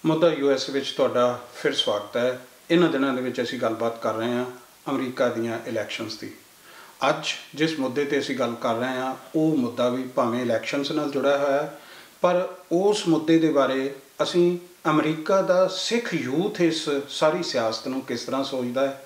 ਮੁੱਦਾ US ਵਿੱਚ ਤੁਹਾਡਾ ਫਿਰ ਸਵਾਗਤ ਹੈ। ਇਹਨਾਂ ਦਿਨਾਂ ਦੇ ਵਿੱਚ ਅਸੀਂ ਗੱਲਬਾਤ ਕਰ ਰਹੇ ਹਾਂ ਅਮਰੀਕਾ ਦੀਆਂ ਇਲੈਕਸ਼ਨਸ ਦੀ। ਅੱਜ ਜਿਸ ਮੁੱਦੇ 'ਤੇ ਅਸੀਂ ਗੱਲ ਕਰ ਰਹੇ ਹਾਂ ਉਹ ਮੁੱਦਾ ਵੀ ਭਾਵੇਂ ਇਲੈਕਸ਼ਨਸ ਨਾਲ ਜੁੜਿਆ ਹੋਇਆ ਹੈ, ਪਰ ਉਸ ਮੁੱਦੇ ਦੇ ਬਾਰੇ ਅਸੀਂ ਅਮਰੀਕਾ ਦਾ ਸਿੱਖ ਯੂਥ ਇਸ ਸਾਰੀ ਸਿਆਸਤ ਨੂੰ ਕਿਸ ਤਰ੍ਹਾਂ ਸੋਚਦਾ ਹੈ,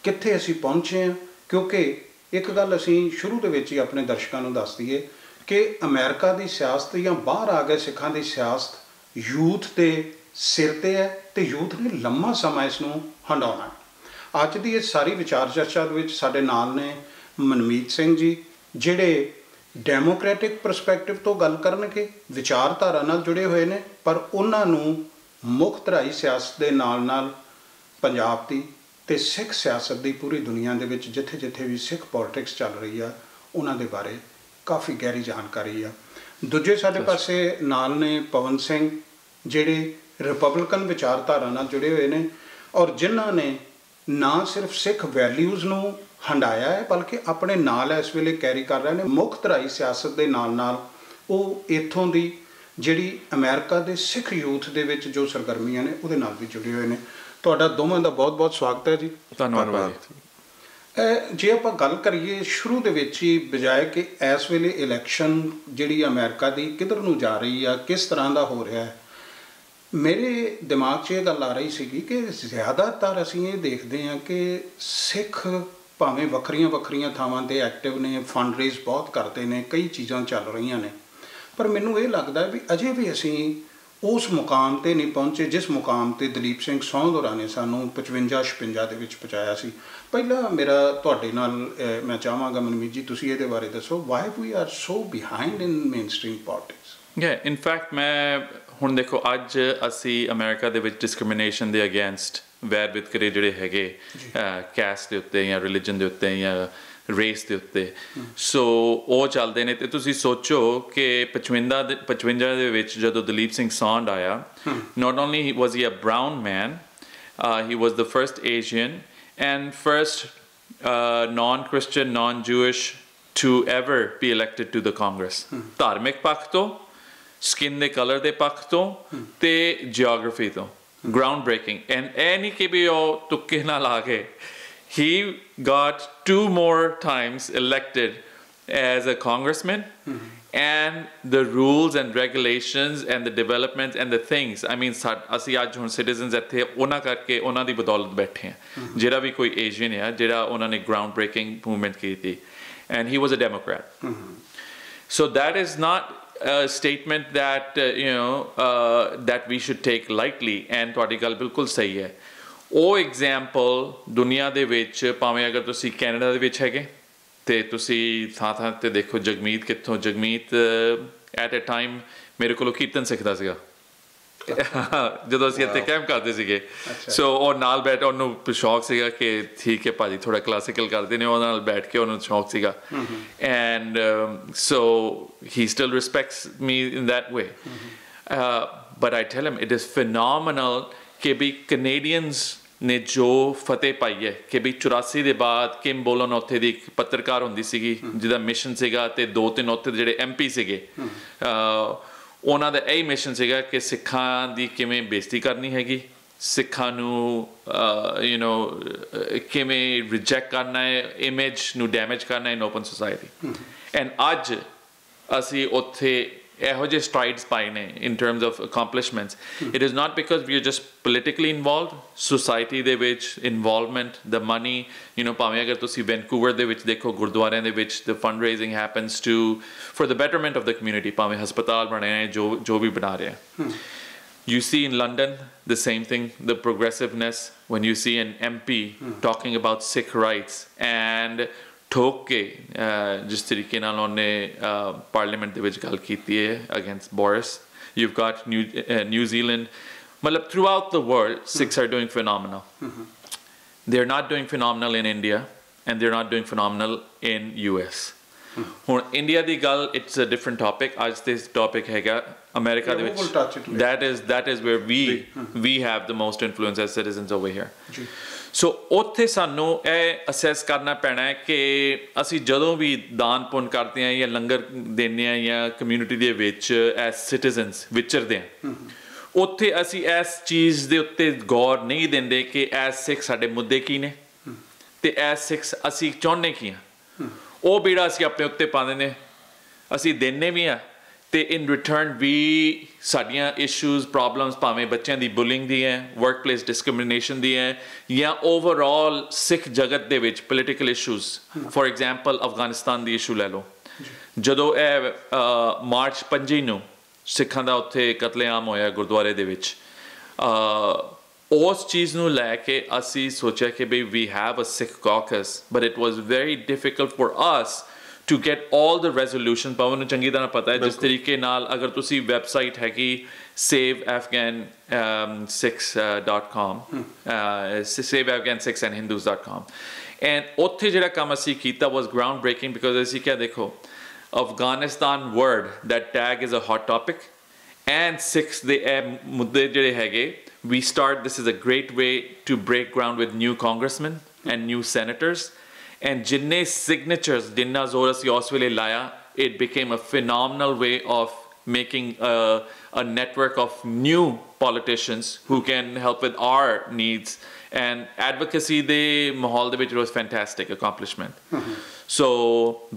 ਕਿੱਥੇ ਅਸੀਂ ਪਹੁੰਚੇ ਹਾਂ। ਕਿਉਂਕਿ ਇੱਕ ਗੱਲ ਅਸੀਂ ਸ਼ੁਰੂ ਦੇ ਵਿੱਚ ਹੀ ਆਪਣੇ ਦਰਸ਼ਕਾਂ ਨੂੰ ਦੱਸ ਦਈਏ ਕਿ ਅਮਰੀਕਾ ਦੀ ਸਿਆਸਤ ਜਾਂ ਬਾਹਰ ਆ ਗਏ ਸਿੱਖਾਂ ਦੀ ਸਿਆਸਤ ਯੂਥ ਦੇ ਸਿਰ 'ਤੇ ਹੈ ਅਤੇ ਯੂਥ ਨੇ ਲੰਮਾ ਸਮਾਂ ਇਸ ਨੂੰ ਹੰਡਾਉਣਾ ਹੈ। ਅੱਜ ਦੀ ਇਸ ਸਾਰੀ ਵਿਚਾਰ ਚਰਚਾ ਦੇ ਵਿੱਚ ਸਾਡੇ ਨਾਲ ਨੇ ਮਨਮੀਤ ਸਿੰਘ ਜੀ, ਜਿਹੜੇ ਡੈਮੋਕ੍ਰੈਟਿਕ ਪਰਸਪੈਕਟਿਵ ਤੋਂ ਗੱਲ ਕਰਨਗੇ, ਵਿਚਾਰਧਾਰਾ ਨਾਲ ਜੁੜੇ ਹੋਏ ਨੇ, ਪਰ ਉਹਨਾਂ ਨੂੰ ਮੁੱਖ ਧਰਾਈ ਸਿਆਸਤ ਦੇ ਨਾਲ ਨਾਲ ਪੰਜਾਬ ਦੀ ਅਤੇ ਸਿੱਖ ਸਿਆਸਤ ਦੀ ਪੂਰੀ ਦੁਨੀਆ ਦੇ ਵਿੱਚ ਜਿੱਥੇ ਜਿੱਥੇ ਵੀ ਸਿੱਖ ਪੋਲੀਟਿਕਸ ਚੱਲ ਰਹੀ ਆ ਉਹਨਾਂ ਦੇ ਬਾਰੇ ਕਾਫੀ ਗਹਿਰੀ ਜਾਣਕਾਰੀ ਆ। ਦੂਜੇ ਸਾਡੇ ਪਾਸੇ ਨਾਲ ਨੇ ਪਵਨ ਸਿੰਘ, ਜਿਹੜੇ ਰਿਪਬਲਿਕਨ ਵਿਚਾਰਧਾਰਾ ਨਾਲ ਜੁੜੇ ਹੋਏ ਨੇ ਔਰ ਜਿਨ੍ਹਾਂ ਨੇ ਨਾ ਸਿਰਫ ਸਿੱਖ ਵੈਲਿਊਜ਼ ਨੂੰ ਹੰਡਾਇਆ ਹੈ ਬਲਕਿ ਆਪਣੇ ਨਾਲ ਇਸ ਵੇਲੇ ਕੈਰੀ ਕਰ ਰਹੇ ਨੇ। ਮੁੱਖ ਧਰਾਈ ਸਿਆਸਤ ਦੇ ਨਾਲ ਨਾਲ ਉਹ ਇੱਥੋਂ ਦੀ ਜਿਹੜੀ ਅਮਰੀਕਾ ਦੇ ਸਿੱਖ ਯੂਥ ਦੇ ਵਿੱਚ ਜੋ ਸਰਗਰਮੀਆਂ ਨੇ ਉਹਦੇ ਨਾਲ ਵੀ ਜੁੜੇ ਹੋਏ ਨੇ। ਤੁਹਾਡਾ ਦੋਵਾਂ ਦਾ ਬਹੁਤ ਬਹੁਤ ਸਵਾਗਤ ਹੈ ਜੀ। ਧੰਨਵਾਦ। ਜੇ ਆਪਾਂ ਗੱਲ ਕਰੀਏ ਸ਼ੁਰੂ ਦੇ ਵਿੱਚ ਹੀ, ਬਜਾਏ ਕਿ ਇਸ ਵੇਲੇ ਇਲੈਕਸ਼ਨ ਜਿਹੜੀ ਅਮਰੀਕਾ ਦੀ ਕਿੱਧਰ ਨੂੰ ਜਾ ਰਹੀ ਆ, ਕਿਸ ਤਰ੍ਹਾਂ ਦਾ ਹੋ ਰਿਹਾ ਹੈ, ਮੇਰੇ ਦਿਮਾਗ 'ਚ ਇਹ ਗੱਲ ਆ ਰਹੀ ਸੀਗੀ ਕਿ ਜ਼ਿਆਦਾਤਰ ਅਸੀਂ ਇਹ ਦੇਖਦੇ ਹਾਂ ਕਿ ਸਿੱਖ ਭਾਵੇਂ ਵੱਖਰੀਆਂ ਵੱਖਰੀਆਂ ਥਾਵਾਂ 'ਤੇ ਐਕਟਿਵ ਨੇ, ਫੰਡ ਰੇਜ਼ ਬਹੁਤ ਕਰਦੇ ਨੇ, ਕਈ ਚੀਜ਼ਾਂ ਚੱਲ ਰਹੀਆਂ ਨੇ, ਪਰ ਮੈਨੂੰ ਇਹ ਲੱਗਦਾ ਵੀ ਅਜੇ ਵੀ ਅਸੀਂ ਉਸ ਮੁਕਾਮ 'ਤੇ ਨਹੀਂ ਪਹੁੰਚੇ ਜਿਸ ਮੁਕਾਮ 'ਤੇ ਦਲੀਪ ਸਿੰਘ ਸੌਂਧਰਾ ਨੇ ਸਾਨੂੰ 55-56 ਦੇ ਵਿੱਚ ਪਹੁੰਚਾਇਆ ਸੀ। ਪਹਿਲਾਂ ਮੇਰਾ ਤੁਹਾਡੇ ਨਾਲ ਮੈਂ ਚਾਹਾਂਗਾ ਮਨਮੀਤ ਜੀ, ਤੁਸੀਂ ਇਹਦੇ ਬਾਰੇ ਦੱਸੋ, why we are so behind in mainstream politics. In fact ਮੈਂ ਹੁਣ ਦੇਖੋ, ਅੱਜ ਅਸੀਂ ਅਮਰੀਕਾ ਦੇ ਵਿੱਚ ਡਿਸਕ੍ਰਿਮੀਨੇਸ਼ਨ ਦੇ ਅਗੇਂਸਟ ਵੈਰ ਵਿਤਕਰੇ ਜਿਹੜੇ ਹੈਗੇ ਕੈਸਟ ਦੇ ਉੱਤੇ ਜਾਂ ਰਿਲੀਜਨ ਦੇ ਉੱਤੇ ਜਾਂ ਰੇਸ ਦੇ ਉੱਤੇ, ਸੋ ਉਹ ਚੱਲਦੇ ਨੇ। ਅਤੇ ਤੁਸੀਂ ਸੋਚੋ ਕਿ 55 ਦੇ ਵਿੱਚ ਜਦੋਂ ਦਲੀਪ ਸਿੰਘ ਸੌਂਡ ਆਇਆ, not only was he a brown man, he was the first Asian and first non-Christian, non-Jewish to ever be elected to the Congress। ਧਾਰਮਿਕ ਪੱਖ ਤੋਂ, ਸਕਿਨ ਦੇ ਕਲਰ ਦੇ ਪੱਖ ਤੋਂ ਅਤੇ ਜਿਓਗ੍ਰਾਫੀ ਤੋਂ ਗਰਾਊਂਡ ਬ੍ਰੇਕਿੰਗ। ਐਂਡ ਇਹ ਨਹੀਂ ਕਿ ਵੀ ਉਹ ਤੁੱਕੇ ਨਾਲ ਆ ਗਏ, he got 2 more times elected as a congressman, and the rules and regulations and the developments and the things, I mean ਅਸੀਂ ਅੱਜ ਹੁਣ ਸਿਟੀਜ਼ਨਸ ਇੱਥੇ ਉਹਨਾਂ ਕਰਕੇ ਉਹਨਾਂ ਦੀ ਬਦੌਲਤ ਬੈਠੇ ਹਾਂ। ਜਿਹੜਾ ਵੀ ਕੋਈ ਏਸ਼ੀਅਨ ਹੈ ਜਿਹੜਾ ਉਹਨਾਂ ਨੇ ਗਰਾਊਂਡ ਬ੍ਰੇਕਿੰਗ ਮੂਵਮੈਂਟ ਕੀਤੀ, and he was a Democrat। So that is not a statement that that we should take lightly, and ਤੁਹਾਡੀ ਗੱਲ ਬਿਲਕੁਲ ਸਹੀ ਹੈ। ਉਹ ਐਗਜ਼ਾਮਪਲ ਦੁਨੀਆ ਦੇ ਵਿੱਚ, ਭਾਵੇਂ ਅਗਰ ਤੁਸੀਂ ਕੈਨੇਡਾ ਦੇ ਵਿੱਚ ਹੈਗੇ ਅਤੇ ਤੁਸੀਂ ਥਾਂ ਥਾਂ 'ਤੇ ਦੇਖੋ, ਜਗਮੀਤ ਐਟ ਅ ਟਾਈਮ ਮੇਰੇ ਕੋਲੋਂ ਕੀਰਤਨ ਸਿੱਖਦਾ ਸੀਗਾ ਜਦੋਂ ਅਸੀਂ ਇੱਥੇ ਕੈਂਪ ਕਰਦੇ ਸੀਗੇ। ਸੋ ਉਹ ਨਾਲ ਬੈਠ, ਉਹਨੂੰ ਸ਼ੌਕ ਸੀਗਾ ਕਿ ਠੀਕ ਹੈ ਭਾਜੀ ਥੋੜ੍ਹਾ ਕਲਾਸੀਕਲ ਕਰਦੇ ਨੇ, ਉਹਦੇ ਨਾਲ ਬੈਠ ਕੇ ਉਹਨੂੰ ਸ਼ੌਕ ਸੀਗਾ। And so he still respects me in that way, but I tell him it is phenomenal ਕਿ ਵੀ ਕੈਨੇਡੀਅਨਸ ਨੇ ਜੋ ਫਤਿਹ ਪਾਈ ਹੈ ਕਿ ਵੀ 84 ਦੇ ਬਾਅਦ ਕਿਮ ਬੋਲਨ ਉੱਥੇ ਦੀ ਇੱਕ ਪੱਤਰਕਾਰ ਹੁੰਦੀ ਸੀਗੀ ਜਿਹਦਾ ਮਿਸ਼ਨ ਸੀਗਾ, ਅਤੇ 2-3 ਉੱਥੇ ਦੇ ਜਿਹੜੇ MP ਸੀਗੇ, ਉਹਨਾਂ ਦਾ ਇਹੀ ਮਿਸ਼ਨ ਸੀਗਾ ਕਿ ਸਿੱਖਾਂ ਦੀ ਕਿਵੇਂ ਬੇਇੱਜ਼ਤੀ ਕਰਨੀ ਹੈਗੀ, ਸਿੱਖਾਂ ਨੂੰ ਕਿਵੇਂ ਰਿਜੈਕਟ ਕਰਨਾ ਹੈ, ਇਮੇਜ ਨੂੰ ਡੈਮੇਜ ਕਰਨਾ ਇਨ ਓਪਨ ਸੋਸਾਇਟੀ। ਐਂਡ ਅੱਜ ਅਸੀਂ ਉੱਥੇ ਇਹੋ ਜਿਹੇ ਸਟਰਾਈਡਸ ਪਾਏ ਨੇ in terms of accomplishments. It is not because we are just politically involved, society ਦੇ ਵਿੱਚ ਇਨਵੋਲਵਮੈਂਟ, ਦ ਮਨੀ, ਭਾਵੇਂ ਅਗਰ ਤੁਸੀਂ ਵੈਨਕੂਵਰ ਦੇ ਵਿੱਚ ਦੇਖੋ, ਗੁਰਦੁਆਰਿਆਂ ਦੇ ਵਿੱਚ the fund raising happens to for the betterment of the community, ਭਾਵੇਂ ਹਸਪਤਾਲ ਬਣੇ ਨੇ, ਜੋ ਵੀ ਬਣਾ ਰਹੇ। You see in London the same thing, the progressiveness, when you see an MP talking about Sikh rights and ਠੋਕ ਕੇ ਜਿਸ ਤਰੀਕੇ ਨਾਲ ਉਹਨੇ ਪਾਰਲੀਮੈਂਟ ਦੇ ਵਿੱਚ ਗੱਲ ਕੀਤੀ ਹੈ against Boris. You've got New Zealand, ਮਤਲਬ throughout the world Sikhs are doing phenomenal. They're not doing phenomenal in India and they're not doing phenomenal in US। ਹੁਣ ਇੰਡੀਆ ਦੀ ਗੱਲ, ਇਟਸ ਅ ਡਿਫਰੈਂਟ ਟੋਪਿਕ। ਅੱਜ ਦੇ topic ਹੈਗਾ America ਦੇ ਵਿੱਚ। that is where we have the most influence as citizens over here। ਸੋ ਉੱਥੇ ਸਾਨੂੰ ਇਹ ਅਸੈਸ ਕਰਨਾ ਪੈਣਾ ਹੈ ਕਿ ਅਸੀਂ ਜਦੋਂ ਵੀ ਦਾਨ ਪੁੰਨ ਕਰਦੇ ਹਾਂ ਜਾਂ ਲੰਗਰ ਦਿੰਦੇ ਹਾਂ ਜਾਂ ਕਮਿਊਨਿਟੀ ਦੇ ਵਿੱਚ ਐਜ਼ ਸਿਟੀਜ਼ਨਸ ਵਿਚਰਦੇ ਹਾਂ, ਉੱਥੇ ਅਸੀਂ ਇਸ ਚੀਜ਼ ਦੇ ਉੱਤੇ ਗੌਰ ਨਹੀਂ ਦਿੰਦੇ ਕਿ ਐਸ ਸਿੱਖ ਸਾਡੇ ਮੁੱਦੇ ਕੀ ਨੇ ਤੇ ਐਸ ਸਿੱਖ ਅਸੀਂ ਚਾਹੁੰਦੇ ਕੀ ਹਾਂ। ਉਹ ਬੀੜਾ ਅਸੀਂ ਆਪਣੇ ਉੱਤੇ ਪਾਉਂਦੇ ਨੇ, ਅਸੀਂ ਦਿੰਦੇ ਵੀ ਹਾਂ ਤੇ ਇਨ ਰਿਟਰਨ ਵੀ ਸਾਡੀਆਂ ਇਸ਼ੂਜ਼ ਪ੍ਰੋਬਲਮਸ ਭਾਵੇਂ ਬੱਚਿਆਂ ਦੀ ਬੁਲਿੰਗ ਦੀ ਹੈ, ਵਰਕ ਪਲੇਸ ਡਿਸਕ੍ਰਿਮੀਨੇਸ਼ਨ ਦੀ ਹੈ, ਜਾਂ ਓਵਰਆਲ ਸਿੱਖ ਜਗਤ ਦੇ ਵਿੱਚ political issues. For example Afghanistan the issue ਲੈ ਲਓ, ਜਦੋਂ ਇਹ ਮਾਰਚ 25 ਨੂੰ ਸਿੱਖਾਂ ਦਾ ਉੱਥੇ ਕਤਲੇਆਮ ਹੋਇਆ ਗੁਰਦੁਆਰੇ ਦੇ ਵਿੱਚ, ਉਸ ਚੀਜ਼ ਨੂੰ ਲੈ ਕੇ ਅਸੀਂ ਸੋਚਿਆ ਕਿ ਬਈ we have a Sikh caucus, but it was very difficult for us to get all the resolutions। Pawan ਨੂੰ ਚੰਗੀ ਤਰ੍ਹਾਂ ਪਤਾ ਹੈ ਜਿਸ ਤਰੀਕੇ ਨਾਲ ਅਗਰ ਤੁਸੀਂ ਵੈਬਸਾਈਟ ਹੈਗੀ saveafghan6.com saveafghan6andhindus.com, and ਉੱਥੇ ਜਿਹੜਾ ਕੰਮ ਅਸੀਂ ਕੀਤਾ was ground breaking because ਅਸੀਂ ਕਿਹਾ ਦੇਖੋ Afghanistan word that tag is a hot topic and Sikhs ਦੇ ਮੁੱਦੇ ਜਿਹੜੇ ਹੈਗੇ this is a great way to break ground with new congressmen and new senators, and jinne signatures jinna zor asi us vele laya, it became a phenomenal way of making a network of new politicians who can help with our needs and advocacy. The mahal de vich was fantastic accomplishment. So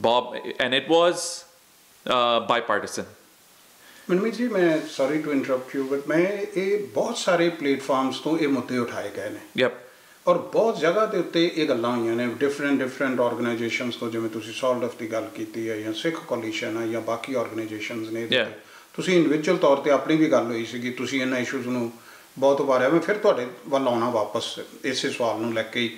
Bob, and it was bipartisan. Manmeet ਜੀ, ਮੈਂ sorry to interrupt you, but ਮੈਂ ਇਹ ਬਹੁਤ ਸਾਰੇ platforms ਤੋਂ ਇਹ ਮੁੱਦੇ ਉਠਾਏ ਗਏ ਨੇ। Yep. ਔਰ ਬਹੁਤ ਜਗ੍ਹਾ ਦੇ ਉੱਤੇ ਇਹ ਗੱਲਾਂ ਹੋਈਆਂ ਨੇ ਡਿਫਰੈਂਟ ਆਰਗੇਨਾਈਜੇਸ਼ਨਸ ਤੋਂ, ਜਿਵੇਂ ਤੁਸੀਂ ਸੌਲਡਫ ਦੀ ਗੱਲ ਕੀਤੀ ਹੈ ਜਾਂ ਸਿੱਖ ਕੋਲੀਸ਼ਨ ਹੈ ਜਾਂ ਬਾਕੀ ਆਰਗੇਨਾਈਜੇਸ਼ਨਸ ਨੇ। ਤੁਸੀਂ ਇੰਡੀਵਿਜੂਅਲ ਤੌਰ 'ਤੇ ਆਪਣੀ ਵੀ ਗੱਲ ਹੋਈ ਸੀਗੀ, ਤੁਸੀਂ ਇਹਨਾਂ ਇਸ਼ੂਜ਼ ਨੂੰ ਬਹੁਤ ਉਭਾਰਿਆ। ਮੈਂ ਫਿਰ ਤੁਹਾਡੇ ਵੱਲ ਆਉਣਾ ਵਾਪਸ ਇਸੇ ਸਵਾਲ ਨੂੰ ਲੈ ਕੇ ਹੀ।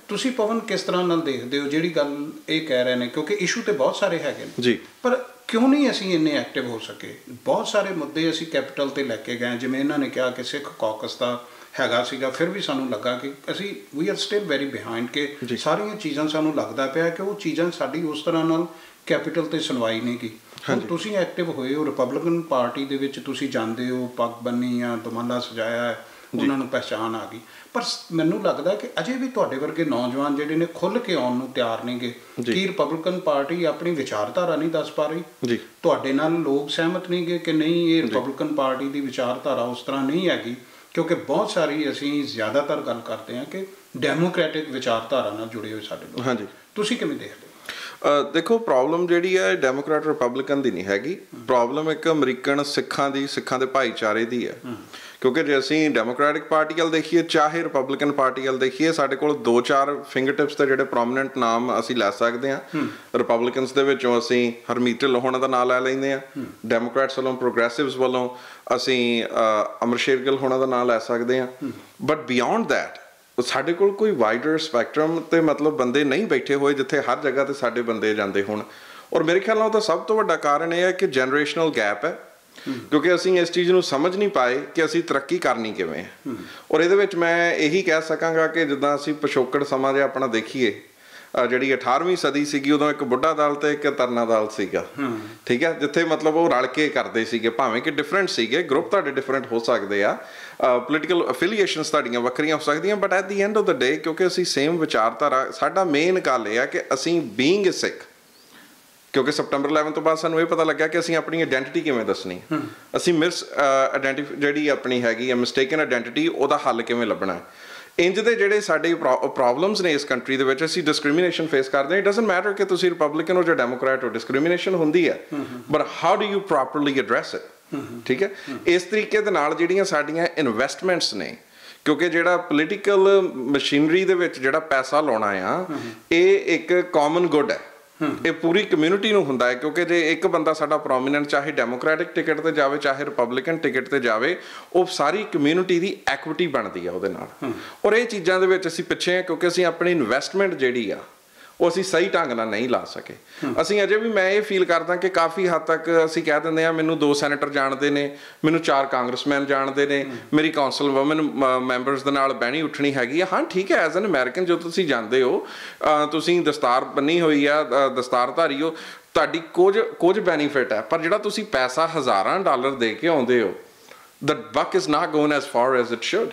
ਤੁਸੀਂ ਪਵਨ ਕਿਸ ਤਰ੍ਹਾਂ ਨਾਲ ਦੇਖਦੇ ਹੋ ਜਿਹੜੀ ਗੱਲ ਇਹ ਕਹਿ ਰਹੇ ਨੇ, ਕਿਉਂਕਿ ਇਸ਼ੂ ਤਾਂ ਬਹੁਤ ਸਾਰੇ ਹੈਗੇ ਨੇ ਜੀ, ਪਰ ਕਿਉਂ ਨਹੀਂ ਅਸੀਂ ਇੰਨੇ ਐਕਟਿਵ ਹੋ ਸਕੇ? ਬਹੁਤ ਸਾਰੇ ਮੁੱਦੇ ਅਸੀਂ ਕੈਪੀਟਲ 'ਤੇ ਲੈ ਕੇ ਗਏ, ਜਿਵੇਂ ਇਹਨਾਂ ਨੇ ਕਿਹਾ ਕਿ ਸਿੱਖ ਕਾਕਸ ਦਾ ਹੈਗਾ ਸੀਗਾ, ਫਿਰ ਵੀ ਸਾਨੂੰ ਲੱਗਾ ਕਿ ਅਸੀਂ we are still very behind, ਕਿ ਸਾਰੀਆਂ ਚੀਜ਼ਾਂ ਸਾਨੂੰ ਲੱਗਦਾ ਪਿਆ ਕਿ ਉਹ ਚੀਜ਼ਾਂ ਸਾਡੀ ਉਸ ਤਰ੍ਹਾਂ ਨਾਲ ਕੈਪੀਟਲ 'ਤੇ ਸੁਣਵਾਈ ਨਹੀਂ ਗਈ। ਹੁਣ ਤੁਸੀਂ ਐਕਟਿਵ ਹੋਏ ਹੋ ਰਿਪਬਲਿਕਨ ਪਾਰਟੀ ਦੇ ਵਿੱਚ, ਤੁਸੀਂ ਜਾਂਦੇ ਹੋ, ਪੱਗ ਬੰਨੀ ਆ, ਦੁਮਾਲਾ ਸਜਾਇਆ ਹੈ, ਉਹਨਾਂ ਨੂੰ ਪਹਿਚਾਣ ਆ ਗਈ, ਪਰ ਮੈਨੂੰ ਲੱਗਦਾ ਕਿ ਅਜੇ ਵੀ ਤੁਹਾਡੇ ਵਰਗੇ ਨੌਜਵਾਨ ਜਿਹੜੇ ਨੇ ਖੁੱਲ੍ਹ ਕੇ ਆਉਣ ਨੂੰ ਤਿਆਰ ਨਹੀਂ ਗੇ। ਕੀ ਰਿਪਬਲਿਕਨ ਪਾਰਟੀ ਆਪਣੀ ਵਿਚਾਰਧਾਰਾ ਨਹੀਂ ਦੱਸ ਪਾ ਰਹੀ? ਤੁਹਾਡੇ ਨਾਲ ਲੋਕ ਸਹਿਮਤ ਨਹੀਂ ਗੇ ਕਿ ਨਹੀਂ ਇਹ ਰਿਪਬਲਿਕਨ ਪਾਰਟੀ ਦੀ ਵਿਚਾਰਧਾਰਾ ਉਸ ਤਰ੍ਹਾਂ ਨਹੀਂ ਹੈਗੀ? ਕਿਉਂਕਿ ਬਹੁਤ ਸਾਰੀ ਅਸੀਂ ਜ਼ਿਆਦਾਤਰ ਗੱਲ ਕਰਦੇ ਹਾਂ ਕਿ ਡੈਮੋਕ੍ਰੈਟਿਕ ਵਿਚਾਰਧਾਰਾ ਨਾਲ ਜੁੜੇ ਹੋਏ ਸਾਡੇ ਲੋਕ। ਹਾਂਜੀ, ਤੁਸੀਂ ਕਿਵੇਂ ਦੇਖਦੇ ਹੋ? ਦੇਖੋ, ਪ੍ਰੋਬਲਮ ਜਿਹੜੀ ਹੈ ਡੈਮੋਕ੍ਰੈਟ ਰਿਪਬਲਿਕਨ ਦੀ ਨਹੀਂ ਹੈਗੀ, ਪ੍ਰੋਬਲਮ ਇੱਕ ਅਮਰੀਕਨ ਸਿੱਖਾਂ ਦੇ ਭਾਈਚਾਰੇ ਦੀ ਹੈ। ਕਿਉਂਕਿ ਜੇ ਅਸੀਂ ਡੈਮੋਕ੍ਰੈਟਿਕ ਪਾਰਟੀ ਵੱਲ ਦੇਖੀਏ ਚਾਹੇ ਰਿਪਬਲਿਕਨ ਪਾਰਟੀ ਵੱਲ ਦੇਖੀਏ, ਸਾਡੇ ਕੋਲ 2-4 ਫਿੰਗਰ ਟਿਪਸ 'ਤੇ ਜਿਹੜੇ ਪ੍ਰੋਮੀਨੈਂਟ ਨਾਮ ਅਸੀਂ ਲੈ ਸਕਦੇ ਹਾਂ। ਰਿਪਬਲਿਕਨਸ ਦੇ ਵਿੱਚੋਂ ਅਸੀਂ ਹਰਮੀਤ ਢਿੱਲੋਂ ਹੋਣਾ ਦਾ ਨਾਂ ਲੈ ਲੈਂਦੇ ਹਾਂ, ਡੈਮੋਕ੍ਰੈਟਸ ਵੱਲੋਂ ਪ੍ਰੋਗਰੈਸਿਵਸ ਵੱਲੋਂ ਅਸੀਂ ਅਮਰਸ਼ੇਰ ਗਿੱਲ ਹੋਣਾ ਦਾ ਨਾਂ ਲੈ ਸਕਦੇ ਹਾਂ। ਬਟ ਬਿਯੋਂਡ ਦੈਟ ਸਾਡੇ ਕੋਲ ਕੋਈ ਵਾਈਡਰ ਸਪੈਕਟਰਮ 'ਤੇ ਮਤਲਬ ਬੰਦੇ ਨਹੀਂ ਬੈਠੇ ਹੋਏ ਜਿੱਥੇ ਹਰ ਜਗ੍ਹਾ 'ਤੇ ਸਾਡੇ ਬੰਦੇ ਜਾਂਦੇ ਹੋਣ। ਔਰ ਮੇਰੇ ਖਿਆਲ ਨਾਲ ਉਹਦਾ ਸਭ ਤੋਂ ਵੱਡਾ ਕਾਰਨ ਇਹ ਹੈ ਕਿ ਜਨਰੇਸ਼ਨਲ ਗੈਪ ਹੈ, ਕਿਉਂਕਿ ਅਸੀਂ ਇਸ ਚੀਜ਼ ਨੂੰ ਸਮਝ ਨਹੀਂ ਪਾਏ ਕਿ ਅਸੀਂ ਤਰੱਕੀ ਕਰਨੀ ਕਿਵੇਂ ਹੈ। ਔਰ ਇਹਦੇ ਵਿੱਚ ਮੈਂ ਇਹੀ ਕਹਿ ਸਕਾਂਗਾ ਕਿ ਜਿੱਦਾਂ ਅਸੀਂ ਪਿਛੋਕੜ ਸਮਾਂ ਜੇ ਆਪਣਾ ਦੇਖੀਏ, ਜਿਹੜੀ 18ਵੀਂ ਸਦੀ ਸੀਗੀ, ਉਦੋਂ ਇੱਕ ਬੁੱਢਾ ਦਲ ਤੇ ਇੱਕ ਤਰਨਾ ਦਲ ਸੀਗਾ, ਠੀਕ ਹੈ, ਜਿੱਥੇ ਮਤਲਬ ਉਹ ਰਲ ਕੇ ਕਰਦੇ ਸੀਗੇ, ਭਾਵੇਂ ਕਿ ਡਿਫਰੈਂਟ ਸੀਗੇ, ਗਰੁੱਪ ਤੁਹਾਡੇ ਡਿਫਰੈਂਟ ਹੋ ਸਕਦੇ ਆ, ਪੋਲੀਟੀਕਲ ਅਫੀਲੀਏਸ਼ਨਸ ਤੁਹਾਡੀਆਂ ਵੱਖਰੀਆਂ ਹੋ ਸਕਦੀਆਂ, but at the end of the day ਕਿਉਂਕਿ ਅਸੀਂ ਸੇਮ ਵਿਚਾਰਧਾਰਾ, ਸਾਡਾ ਮੇਨ ਗੱਲ ਇਹ ਆ ਕਿ ਅਸੀਂ ਬੀਇੰਗ ਅ ਸਿੱਖ, ਕਿਉਂਕਿ ਸੈਪਟੰਬਰ 11 ਤੋਂ ਬਾਅਦ ਸਾਨੂੰ ਇਹ ਪਤਾ ਲੱਗਿਆ ਕਿ ਅਸੀਂ ਆਪਣੀ ਆਇਡੈਂਟੀਟੀ ਕਿਵੇਂ ਦੱਸਣੀ, ਅਸੀਂ ਜਿਹੜੀ ਆਪਣੀ ਹੈਗੀ ਆ ਮਿਸਟੇਕਨ ਆਇਡੈਂਟੀਟੀ, ਉਹਦਾ ਹੱਲ ਕਿਵੇਂ ਲੱਭਣਾ। ਇੰਜ ਦੇ ਜਿਹੜੇ ਸਾਡੇ ਪ੍ਰੋਬਲਮਸ ਨੇ ਇਸ ਕੰਟਰੀ ਦੇ ਵਿੱਚ, ਅਸੀਂ ਡਿਸਕ੍ਰਿਮੀਨੇਸ਼ਨ ਫੇਸ ਕਰਦੇ ਹਾਂ। ਇਟ ਡਜ਼ਨਟ ਮੈਟਰ ਕਿ ਤੁਸੀਂ ਰਿਪਬਲਿਕਨ ਹੋ ਜਾਂ ਡੈਮੋਕ੍ਰੈਟ ਹੋ, ਡਿਸਕ੍ਰਿਮੀਨੇਸ਼ਨ ਹੁੰਦੀ ਹੈ, but how do you properly address it, ਠੀਕ ਹੈ। ਇਸ ਤਰੀਕੇ ਦੇ ਨਾਲ ਜਿਹੜੀਆਂ ਸਾਡੀਆਂ ਇਨਵੈਸਟਮੈਂਟਸ ਨੇ, ਕਿਉਂਕਿ ਜਿਹੜਾ ਪੋਲੀਟੀਕਲ ਮਸ਼ੀਨਰੀ ਦੇ ਵਿੱਚ ਜਿਹੜਾ ਪੈਸਾ ਲਾਉਣਾ ਆ, ਇਹ ਇੱਕ ਕਾਮਨ ਗੁੱਡ ਹੈ, ਇਹ ਪੂਰੀ ਕਮਿਊਨਿਟੀ ਨੂੰ ਹੁੰਦਾ ਹੈ। ਕਿਉਂਕਿ ਜੇ ਇੱਕ ਬੰਦਾ ਸਾਡਾ ਪ੍ਰੋਮੀਨੈਂਟ ਚਾਹੇ ਡੈਮੋਕ੍ਰੈਟਿਕ ਟਿਕਟ 'ਤੇ ਜਾਵੇ ਚਾਹੇ ਰਿਪਬਲਿਕਨ ਟਿਕਟ 'ਤੇ ਜਾਵੇ, ਉਹ ਸਾਰੀ ਕਮਿਊਨਿਟੀ ਦੀ ਐਕੁਇਟੀ ਬਣਦੀ ਆ ਉਹਦੇ ਨਾਲ। ਔਰ ਇਹ ਚੀਜ਼ਾਂ ਦੇ ਵਿੱਚ ਅਸੀਂ ਪਿੱਛੇ ਹਾਂ ਕਿਉਂਕਿ ਅਸੀਂ ਆਪਣੀ ਇਨਵੈਸਟਮੈਂਟ ਜਿਹੜੀ ਆ ਉਹ ਅਸੀਂ ਸਹੀ ਢੰਗ ਨਾਲ ਨਹੀਂ ਲਾ ਸਕੇ। ਅਸੀਂ ਅਜੇ ਵੀ, ਮੈਂ ਇਹ ਫੀਲ ਕਰਦਾ ਕਿ ਕਾਫੀ ਹੱਦ ਤੱਕ ਅਸੀਂ ਕਹਿ ਦਿੰਦੇ ਹਾਂ ਮੈਨੂੰ 2 ਸੈਨੇਟਰ ਜਾਣਦੇ ਨੇ, ਮੈਨੂੰ 4 ਕਾਂਗਰਸਮੈਨ ਜਾਣਦੇ ਨੇ, ਮੇਰੀ ਕਾਉਂਸਲ ਵੂਮਨ ਮੈਂਬਰਸ ਦੇ ਨਾਲ ਬਹਿਣੀ ਉੱਠਣੀ ਹੈਗੀ ਆ। ਹਾਂ ਠੀਕ ਹੈ, ਐਜ਼ ਐਨ ਅਮੈਰੀਕਨ ਜਦੋਂ ਤੁਸੀਂ ਜਾਂਦੇ ਹੋ, ਤੁਸੀਂ ਦਸਤਾਰ ਬੰਨੀ ਹੋਈ ਆ, ਦਸਤਾਰਧਾਰੀ ਹੋ, ਤੁਹਾਡੀ ਕੁਝ ਬੈਨੀਫਿਟ ਹੈ, ਪਰ ਜਿਹੜਾ ਤੁਸੀਂ ਪੈਸਾ $1000 ਦੇ ਕੇ ਆਉਂਦੇ ਹੋ, the buck is not going as far as it should।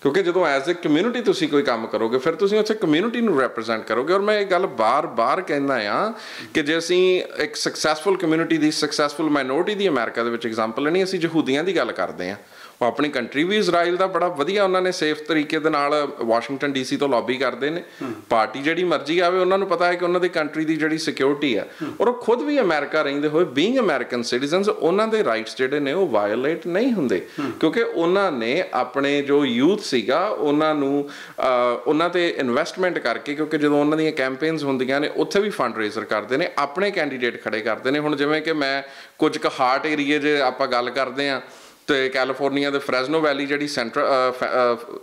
ਕਿਉਂਕਿ ਜਦੋਂ ਐਜ਼ ਅ ਕਮਿਊਨਿਟੀ ਤੁਸੀਂ ਕੋਈ ਕੰਮ ਕਰੋਗੇ ਫਿਰ ਤੁਸੀਂ ਉੱਥੇ ਕਮਿਊਨਿਟੀ ਨੂੰ ਰੈਪਰੈਜ਼ੈਂਟ ਕਰੋਗੇ। ਔਰ ਮੈਂ ਇਹ ਗੱਲ ਬਾਰ-ਬਾਰ ਕਹਿੰਦਾ ਆ ਕਿ ਜੇ ਅਸੀਂ ਇੱਕ ਸਕਸੈਸਫੁਲ ਕਮਿਊਨਿਟੀ ਦੀ, ਸਕਸੈਸਫੁਲ ਮਾਈਨੋਰਿਟੀ ਦੀ ਅਮਰੀਕਾ ਦੇ ਵਿੱਚ ਐਗਜ਼ਾਮਪਲ ਲੈਣੀ, ਅਸੀਂ ਯਹੂਦੀਆਂ ਦੀ ਗੱਲ ਕਰਦੇ ਹਾਂ। ਉਹ ਆਪਣੀ ਕੰਟਰੀ ਵੀ ਇਜ਼ਰਾਈਲ ਦਾ ਬੜਾ ਵਧੀਆ ਉਹਨਾਂ ਨੇ ਸੇਫ ਤਰੀਕੇ ਦੇ ਨਾਲ ਵਾਸ਼ਿੰਗਟਨ DC ਤੋਂ ਲੌਬੀ ਕਰਦੇ ਨੇ। ਪਾਰਟੀ ਜਿਹੜੀ ਮਰਜ਼ੀ ਆਵੇ, ਉਹਨਾਂ ਨੂੰ ਪਤਾ ਹੈ ਕਿ ਉਹਨਾਂ ਦੀ ਕੰਟਰੀ ਦੀ ਜਿਹੜੀ ਸਿਕਿਉਰਿਟੀ ਆ, ਔਰ ਉਹ ਖੁਦ ਵੀ ਅਮਰੀਕਾ ਰਹਿੰਦੇ ਹੋਏ ਬੀਇੰਗ ਅਮਰੀਕਨ ਸਿਟੀਜ਼ਨਸ, ਉਹਨਾਂ ਦੇ ਰਾਈਟਸ ਜਿਹੜੇ ਨੇ ਉਹ ਵਾਇਓਲੇਟ ਨਹੀਂ ਹੁੰਦੇ, ਕਿਉਂਕਿ ਉਹਨਾਂ ਨੇ ਆਪਣੇ ਜੋ ਯੂਥ ਸੀਗਾ ਉਹਨਾਂ ਨੂੰ ਉਹਨਾਂ 'ਤੇ ਇਨਵੈਸਟਮੈਂਟ ਕਰਕੇ, ਕਿਉਂਕਿ ਜਦੋਂ ਉਹਨਾਂ ਦੀਆਂ ਕੈਂਪੇਨਸ ਹੁੰਦੀਆਂ ਨੇ ਉੱਥੇ ਵੀ ਫੰਡ ਰੇਜ਼ਰ ਕਰਦੇ ਨੇ, ਆਪਣੇ ਕੈਂਡੀਡੇਟ ਖੜੇ ਕਰਦੇ ਨੇ। ਹੁਣ ਜਿਵੇਂ ਕਿ ਮੈਂ ਕੁਝ ਕੁ ਹਾਰਟ ਏਰੀਏ 'ਚ ਆਪਾਂ ਗੱਲ ਕਰਦੇ ਹਾਂ, ਅਤੇ ਕੈਲੀਫੋਰਨੀਆ ਦੇ ਫਰੈਜ਼ਨੋ ਵੈਲੀ ਜਿਹੜੀ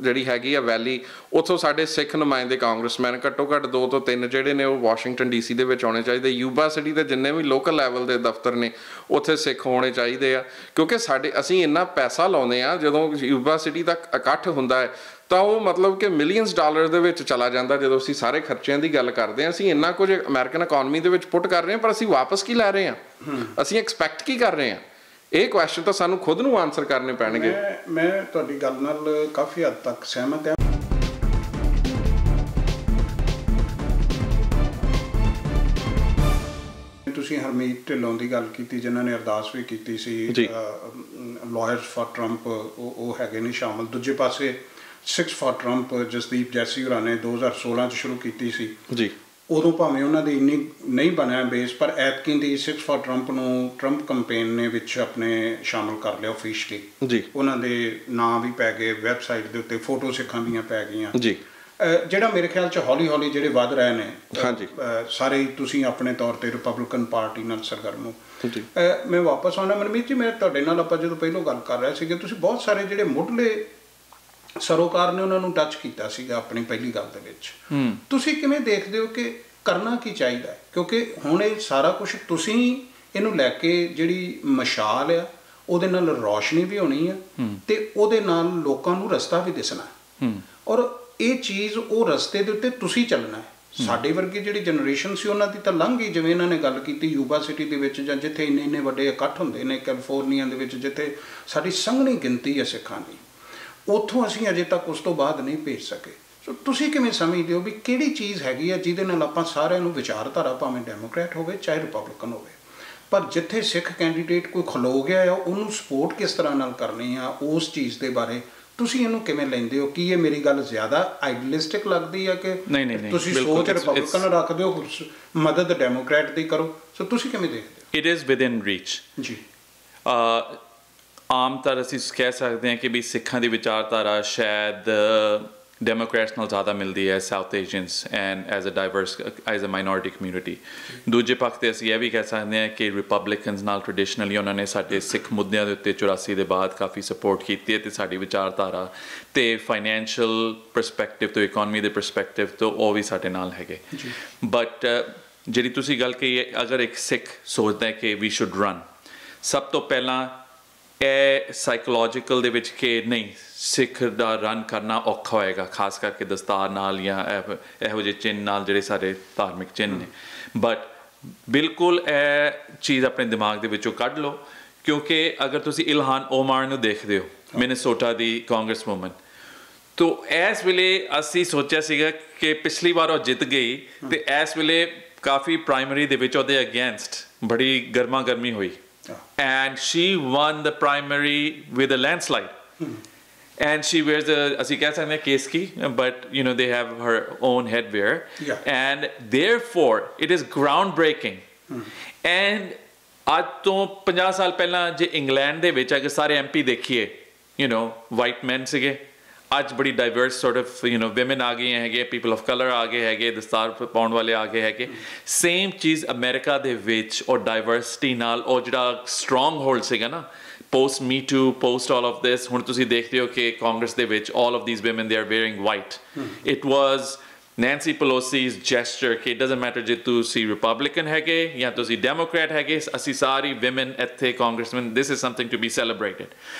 ਜਿਹੜੀ ਹੈਗੀ ਆ ਵੈਲੀ, ਉੱਥੋਂ ਸਾਡੇ ਸਿੱਖ ਨੁਮਾਇੰਦੇ ਕਾਂਗਰਸਮੈਨ ਘੱਟੋ ਘੱਟ 2 ਤੋਂ 3 ਜਿਹੜੇ ਨੇ ਉਹ ਵਾਸ਼ਿੰਗਟਨ DC ਦੇ ਵਿੱਚ ਆਉਣੇ ਚਾਹੀਦੇ। ਯੂਬਾ ਸਿਟੀ ਦੇ ਜਿੰਨੇ ਵੀ ਲੋਕਲ ਲੈਵਲ ਦੇ ਦਫ਼ਤਰ ਨੇ ਉੱਥੇ ਸਿੱਖ ਹੋਣੇ ਚਾਹੀਦੇ ਆ, ਕਿਉਂਕਿ ਅਸੀਂ ਇੰਨਾ ਪੈਸਾ ਲਾਉਂਦੇ ਆ। ਜਦੋਂ ਯੂਬਾ ਸਿਟੀ ਦਾ ਇਕੱਠ ਹੁੰਦਾ ਹੈ ਤਾਂ ਉਹ ਮਤਲਬ ਕਿ ਮਿਲੀਅਨਸ ਡਾਲਰ ਦੇ ਵਿੱਚ ਚਲਾ ਜਾਂਦਾ। ਜਦੋਂ ਅਸੀਂ ਸਾਰੇ ਖਰਚਿਆਂ ਦੀ ਗੱਲ ਕਰਦੇ ਹਾਂ, ਅਸੀਂ ਇੰਨਾ ਕੁਝ ਅਮਰੀਕਨ ਇਕੋਨਮੀ ਦੇ ਵਿੱਚ ਪੁੱਟ ਕਰ ਰਹੇ ਹਾਂ, ਪਰ ਅਸੀਂ ਵਾਪਸ ਕੀ ਲੈ ਰਹੇ ਹਾਂ? ਅਸੀਂ ਐਕਸਪੈਕਟ ਕੀ ਕਰ ਰਹੇ ਹਾਂ? ਇਹ ਕੁਐਸਚਨ ਤਾਂ ਸਾਨੂੰ ਖੁਦ ਨੂੰ ਆਨਸਰ ਕਰਨੇ ਪੈਣਗੇ। ਮੈਂ ਤੁਹਾਡੀ ਗੱਲ ਨਾਲ ਕਾਫੀ ਹੱਦ ਤੱਕ ਸਹਿਮਤ ਹਾਂ। ਤੁਸੀਂ ਹਰਮੀਤ ਢਿੱਲੋਂ ਦੀ ਗੱਲ ਕੀਤੀ, ਜਿਨ੍ਹਾਂ ਨੇ ਅਰਦਾਸ ਵੀ ਕੀਤੀ ਸੀ, ਲਾਇਰਸ ਫਾਰ ਟਰੰਪ, ਉਹ ਹੈਗੇ ਨੇ ਸ਼ਾਮਲ। ਦੂਜੇ ਪਾਸੇ 6 ਫਾਰ ਟਰੰਪ ਜਸਦੀਪ ਜੈਸੀ ਹੋਰਾਂ ਨੇ 2016 'ਚ ਸ਼ੁਰੂ ਕੀਤੀ ਸੀ ਜੀ। ਉਦੋਂ ਭਾਵੇਂ ਉਹਨਾਂ ਦੀ ਇੰਨੀ ਨਹੀਂ ਬਣਿਆ ਬੇਸ, ਪਰ ਐਤਕੀ ਦੀ 6 ਫਾਰ ਟਰੰਪ ਨੂੰ ਟਰੰਪ ਕੰਪੇਨ ਨੇ ਵਿੱਚ ਆਪਣੇ ਸ਼ਾਮਲ ਕਰ ਲਿਆ ਓਫੀਸ਼ਲੀ ਜੀ। ਉਹਨਾਂ ਦੇ ਨਾਂ ਵੀ ਪੈ ਗਏ, ਵੈਬਸਾਈਟ ਦੇ ਉੱਤੇ ਫੋਟੋ ਸਿੱਖਾਂ ਦੀਆਂ ਪੈ ਗਈਆਂ ਜੀ। ਜਿਹੜਾ ਮੇਰੇ ਖਿਆਲ 'ਚ ਹੌਲੀ ਹੌਲੀ ਜਿਹੜੇ ਵੱਧ ਰਹੇ ਨੇ, ਹਾਂਜੀ, ਸਾਰੇ ਤੁਸੀਂ ਆਪਣੇ ਤੌਰ 'ਤੇ ਰਿਪਬਲਿਕਨ ਪਾਰਟੀ ਨਾਲ ਸਰਗਰਮ ਹੋ। ਮੈਂ ਵਾਪਸ ਆਉਣਾ ਮਨਮੀਤ ਜੀ, ਮੈਂ ਤੁਹਾਡੇ ਨਾਲ ਆਪਾਂ ਜਦੋਂ ਪਹਿਲੋਂ ਗੱਲ ਕਰ ਰਹੇ ਸੀਗੇ, ਤੁਸੀਂ ਬਹੁਤ ਸਾਰੇ ਜਿਹੜੇ ਮੁੱਢਲੇ ਸਰੋਕਾਰ ਨੇ ਉਹਨਾਂ ਨੂੰ ਟੱਚ ਕੀਤਾ ਸੀਗਾ ਆਪਣੀ ਪਹਿਲੀ ਗੱਲ ਦੇ ਵਿੱਚ। ਤੁਸੀਂ ਕਿਵੇਂ ਦੇਖਦੇ ਹੋ ਕਿ ਕਰਨਾ ਕੀ ਚਾਹੀਦਾ ਹੈ? ਕਿਉਂਕਿ ਹੁਣ ਇਹ ਸਾਰਾ ਕੁਛ ਤੁਸੀਂ ਇਹਨੂੰ ਲੈ ਕੇ ਜਿਹੜੀ ਮਸ਼ਾਲ ਆ ਉਹਦੇ ਨਾਲ ਰੌਸ਼ਨੀ ਵੀ ਹੋਣੀ ਆ, ਤੇ ਉਹਦੇ ਨਾਲ ਲੋਕਾਂ ਨੂੰ ਰਸਤਾ ਵੀ ਦਿਸਣਾ, ਔਰ ਇਹ ਚੀਜ਼ ਉਹ ਰਸਤੇ ਦੇ ਉੱਤੇ ਤੁਸੀਂ ਚੱਲਣਾ ਹੈ। ਸਾਡੇ ਵਰਗੀ ਜਿਹੜੀ ਜਨਰੇਸ਼ਨ ਸੀ ਉਹਨਾਂ ਦੀ ਤਾਂ ਲੰਘ ਗਈ। ਜਿਵੇਂ ਇਹਨਾਂ ਨੇ ਗੱਲ ਕੀਤੀ ਯੂਬਾ ਸਿਟੀ ਦੇ ਵਿੱਚ, ਜਾਂ ਜਿੱਥੇ ਇੰਨੇ ਵੱਡੇ ਇਕੱਠ ਹੁੰਦੇ ਨੇ ਕੈਲੀਫੋਰਨੀਆ ਦੇ ਵਿੱਚ, ਜਿੱਥੇ ਸਾਡੀ ਸੰਘਣੀ ਗਿਣਤੀ ਹੈ ਸਿੱਖਾਂ ਦੀ, ਉੱਥੋਂ ਅਸੀਂ ਅਜੇ ਤੱਕ ਉਸ ਤੋਂ ਬਾਅਦ ਨਹੀਂ ਭੇਜ ਸਕੇ। ਸੋ ਤੁਸੀਂ ਕਿਵੇਂ ਸਮਝਦੇ ਹੋ ਵੀ ਕਿਹੜੀ ਚੀਜ਼ ਹੈਗੀ ਆ ਜਿਹਦੇ ਨਾਲ ਆਪਾਂ ਸਾਰਿਆਂ ਨੂੰ ਵਿਚਾਰਧਾਰਾ, ਭਾਵੇਂ ਡੈਮੋਕ੍ਰੈਟ ਹੋਵੇ ਚਾਹੇ ਰਿਪਬਲਿਕਨ ਹੋਵੇ, ਪਰ ਜਿੱਥੇ ਸਿੱਖ ਕੈਂਡੀਡੇਟ ਕੋਈ ਖਲੋ ਗਿਆ ਆ ਉਹਨੂੰ ਸਪੋਰਟ ਕਿਸ ਤਰ੍ਹਾਂ ਨਾਲ ਕਰਨੀ ਆ, ਉਸ ਚੀਜ਼ ਦੇ ਬਾਰੇ ਤੁਸੀਂ ਇਹਨੂੰ ਕਿਵੇਂ ਲੈਂਦੇ ਹੋ? ਕੀ ਇਹ ਮੇਰੀ ਗੱਲ ਜ਼ਿਆਦਾ ਆਈਡੀਅਲਿਸਟਿਕ ਲੱਗਦੀ ਆ ਕਿ ਤੁਸੀਂ ਸੋਚ ਰਿਪਬਲਿਕਨ ਰੱਖਦੇ ਹੋ, ਮਦਦ ਡੈਮੋਕ੍ਰੈਟ ਦੀ ਕਰੋ? ਸੋ ਤੁਸੀਂ ਕਿਵੇਂ ਦੇਖਦੇ ਹੋ? ਇਟ ਇਜ਼ ਵਿਦਿਨ ਰੀਚ ਜੀ। ਆਮ ਤੌਰ ਅਸੀਂ ਕਹਿ ਸਕਦੇ ਹਾਂ ਕਿ ਵੀ ਸਿੱਖਾਂ ਦੀ ਵਿਚਾਰਧਾਰਾ ਸ਼ਾਇਦ ਡੈਮੋਕ੍ਰੈਟਸ ਨਾਲ ਜ਼ਿਆਦਾ ਮਿਲਦੀ ਹੈ, South Asians and as a diverse, as a minority community. ਦੂਜੇ ਪੱਖ 'ਤੇ ਅਸੀਂ ਇਹ ਵੀ ਕਹਿ ਸਕਦੇ ਹਾਂ ਕਿ ਰਿਪਬਲਿਕਨਸ ਨਾਲ ਟ੍ਰੈਡੀਸ਼ਨਲੀ ਉਹਨਾਂ ਨੇ ਸਾਡੇ ਸਿੱਖ ਮੁੱਦਿਆਂ ਦੇ ਉੱਤੇ 84 ਦੇ ਬਾਅਦ ਕਾਫੀ ਸਪੋਰਟ ਕੀਤੀ ਹੈ, ਅਤੇ ਸਾਡੀ ਵਿਚਾਰਧਾਰਾ ਅਤੇ ਫਾਈਨੈਂਸ਼ੀਅਲ ਪਰਸਪੈਕਟਿਵ ਤੋਂ, ਇਕੋਨਮੀ ਦੇ ਪਰਸਪੈਕਟਿਵ ਤੋਂ ਉਹ ਵੀ ਸਾਡੇ ਨਾਲ ਹੈਗੇ। ਬਟ ਜਿਹੜੀ ਤੁਸੀਂ ਗੱਲ ਕਹੀ ਹੈ, ਅਗਰ ਇੱਕ ਸਿੱਖ ਸੋਚਦਾ ਹੈ ਕਿ ਵੀ ਸ਼ੁੱਡ ਰਨ, ਸਭ ਤੋਂ ਪਹਿਲਾਂ ਇਹ ਸਾਈਕੋਲੋਜੀਕਲ ਦੇ ਵਿੱਚ ਕਿ ਨਹੀਂ, ਸਿੱਖ ਦਾ ਰਨ ਕਰਨਾ ਔਖਾ ਹੋਏਗਾ, ਖਾਸ ਕਰਕੇ ਦਸਤਾਰ ਨਾਲ ਜਾਂ ਇਹੋ ਜਿਹੇ ਚਿੰਨ੍ਹ ਨਾਲ ਜਿਹੜੇ ਸਾਡੇ ਧਾਰਮਿਕ ਚਿੰਨ੍ਹ ਨੇ। ਬਟ ਬਿਲਕੁਲ ਇਹ ਚੀਜ਼ ਆਪਣੇ ਦਿਮਾਗ ਦੇ ਵਿੱਚੋਂ ਕੱਢ ਲਓ, ਕਿਉਂਕਿ ਅਗਰ ਤੁਸੀਂ ਇਲਹਾਨ ਓਮਾਰ ਨੂੰ ਦੇਖਦੇ ਹੋ, ਮਿਨੇਸੋਟਾ ਦੀ ਕਾਂਗਰਸ ਵੂਮਨ, ਤੋ ਇਸ ਵੇਲੇ ਅਸੀਂ ਸੋਚਿਆ ਸੀਗਾ ਕਿ ਪਿਛਲੀ ਵਾਰ ਉਹ ਜਿੱਤ ਗਈ, ਅਤੇ ਇਸ ਵੇਲੇ ਕਾਫੀ ਪ੍ਰਾਇਮਰੀ ਦੇ ਵਿੱਚ ਉਹਦੇ ਅਗੇਂਸਟ ਬੜੀ ਗਰਮਾ ਗਰਮੀ ਹੋਈ, and she won the primary with a landslide. And she wears ਅਸੀਂ ਕਹਿ ਸਕਦੇ ਹਾਂ ਕੇਸਕੀ, but you know they have her own headwear, and therefore it is groundbreaking. And ਅੱਜ ਤੋਂ 50 ਸਾਲ ਪਹਿਲਾਂ ਜੇ ਇੰਗਲੈਂਡ ਦੇ ਵਿੱਚ ਅਗਰ ਸਾਰੇ MP ਦੇਖੀਏ, you know white men ਸੀਗੇ, ਅੱਜ ਬੜੀ ਡਾਈਵਰਸ ਸੋਰਟ ਆਫ ਵਿਮਨ ਆ ਗਈਆਂ ਹੈਗੇ, ਪੀਪਲ ਆਫ ਕਲਰ ਆ ਗਏ ਹੈਗੇ, ਦਸਤਾਰ ਪਾਉਣ ਵਾਲੇ ਆ ਗਏ ਹੈਗੇ। ਸੇਮ ਚੀਜ਼ ਅਮਰੀਕਾ ਦੇ ਵਿੱਚ ਉਹ ਡਾਈਵਰਸਿਟੀ ਨਾਲ ਉਹ ਜਿਹੜਾ ਸਟਰੋਂਗ ਹੋਲਡ ਸੀਗਾ ਨਾ, post Me Too, post all of this, ਹੁਣ ਤੁਸੀਂ ਦੇਖਦੇ ਹੋ ਕਿ ਕਾਂਗਰਸ ਦੇ ਵਿੱਚ all of these women, they are wearing white. It was Nancy Pelosi's gesture ਕਿ it doesn't matter ਜੇ ਤੁਸੀਂ ਰਿਪਬਲਿਕਨ ਹੈਗੇ ਜਾਂ ਤੁਸੀਂ ਡੈਮੋਕ੍ਰੈਟ ਹੈਗੇ, ਅਸੀਂ ਸਾਰੀ women ਇੱਥੇ congressman, this is something to be celebrated.